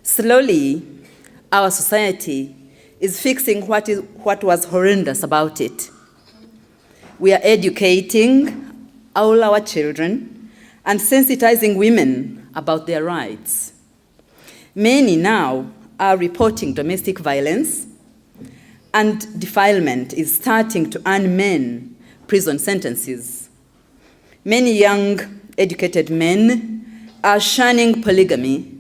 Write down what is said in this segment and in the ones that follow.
Slowly, our society is fixing what was horrendous about it. We are educating all our children and sensitizing women about their rights. Many now are reporting domestic violence, and defilement is starting to earn men prison sentences. Many young, educated men are shunning polygamy,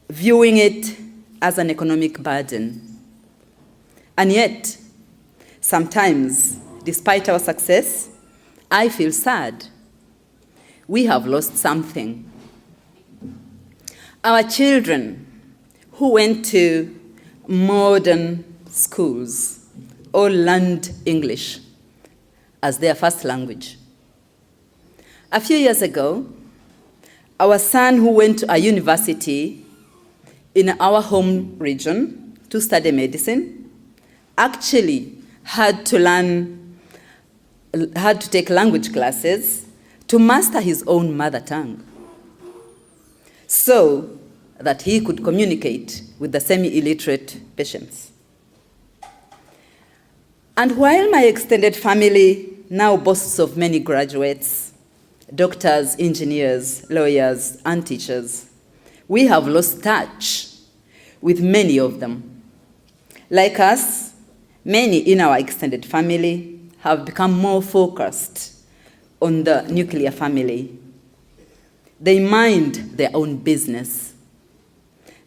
viewing it as an economic burden. And yet, sometimes, despite our success, I feel sad. We have lost something. Our children who went to modern schools all learned English as their first language. A few years ago, our son who went to a university in our home region to study medicine actually had to take language classes to master his own mother tongue so that he could communicate with the semi-illiterate patients. And while my extended family now boasts of many graduates, doctors, engineers, lawyers, and teachers, we have lost touch with many of them. Like us, many in our extended family have become more focused on the nuclear family. They mind their own business.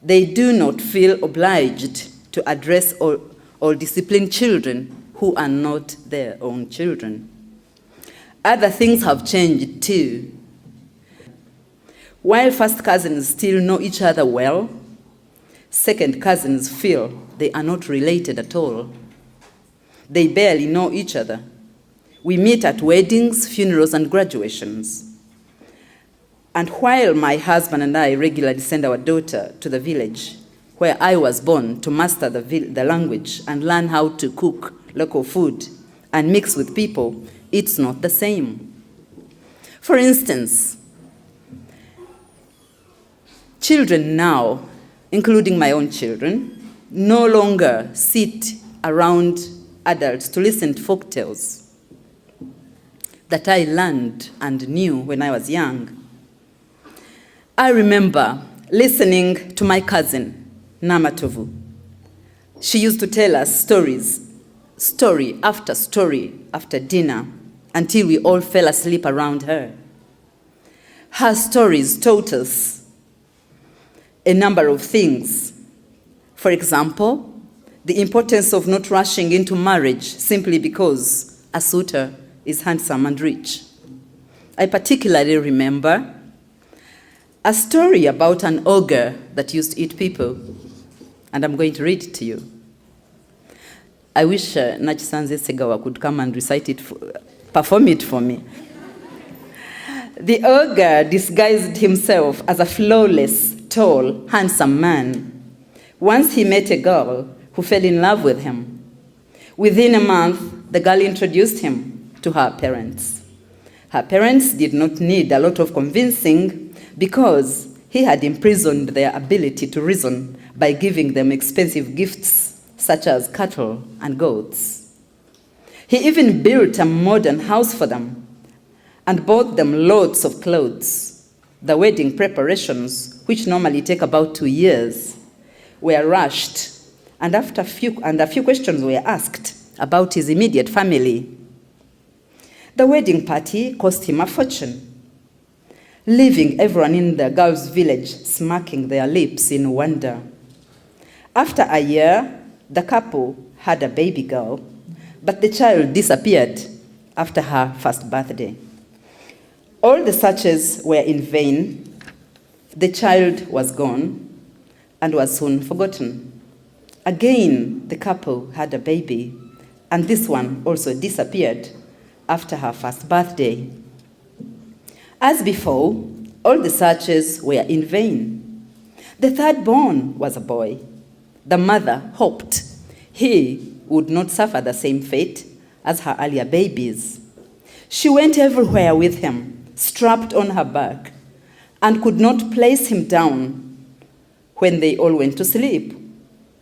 They do not feel obliged to address or discipline children who are not their own children. Other things have changed too. While first cousins still know each other well, second cousins feel they are not related at all. They barely know each other. We meet at weddings, funerals, and graduations. And while my husband and I regularly send our daughter to the village where I was born to master the language and learn how to cook local food and mix with people, it's not the same. For instance, children now, including my own children, no longer sit around adults to listen to folk tales that I learned and knew when I was young. I remember listening to my cousin, Namatovu. She used to tell us story after dinner, until we all fell asleep around her. Her stories taught us a number of things. For example, the importance of not rushing into marriage simply because a suitor is handsome and rich. I particularly remember a story about an ogre that used to eat people, and I'm going to read it to you. I wish Nachisanze Segawa could come and perform it for me. The ogre disguised himself as a flawless, tall, handsome man. Once he met a girl who fell in love with him. Within a month, the girl introduced him to her parents. Her parents did not need a lot of convincing because he had imprisoned their ability to reason by giving them expensive gifts such as cattle and goats. He even built a modern house for them and bought them loads of clothes. The wedding preparations, which normally take about 2 years, were rushed, and a few questions were asked about his immediate family. The wedding party cost him a fortune, leaving everyone in the girls' village smacking their lips in wonder. After a year, the couple had a baby girl, but the child disappeared after her first birthday. All the searches were in vain. The child was gone and was soon forgotten. Again, the couple had a baby, and this one also disappeared after her first birthday. As before, all the searches were in vain. The third born was a boy. The mother hoped he would not suffer the same fate as her earlier babies. She went everywhere with him, strapped on her back, and could not place him down when they all went to sleep.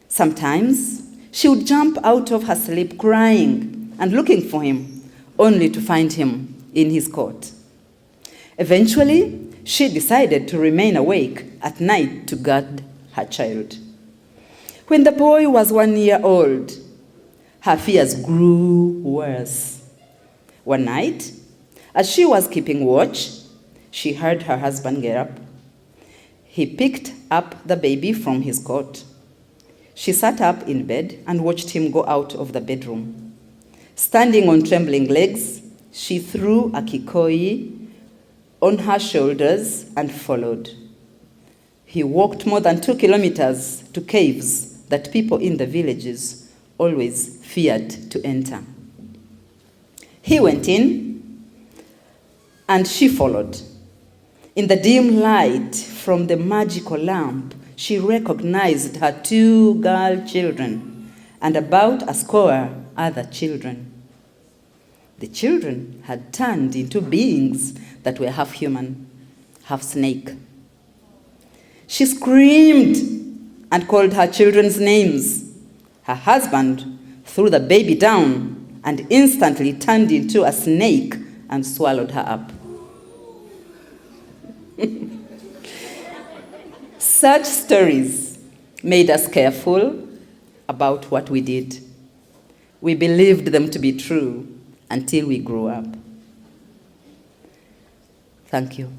Sometimes she would jump out of her sleep crying and looking for him, only to find him in his cot. Eventually, she decided to remain awake at night to guard her child. When the boy was 1 year old, her fears grew worse. One night, as she was keeping watch, she heard her husband get up. He picked up the baby from his cot. She sat up in bed and watched him go out of the bedroom. Standing on trembling legs, she threw a kikoi on her shoulders and followed. He walked more than 2 kilometers to caves that people in the villages always feared to enter. He went in, and she followed. In the dim light from the magical lamp, she recognized her 2 girl children and about a score other children. The children had turned into beings that were half human, half snake. She screamed and called her children's names. Her husband threw the baby down and instantly turned into a snake and swallowed her up. Such stories made us careful about what we did. We believed them to be true until we grew up. Thank you.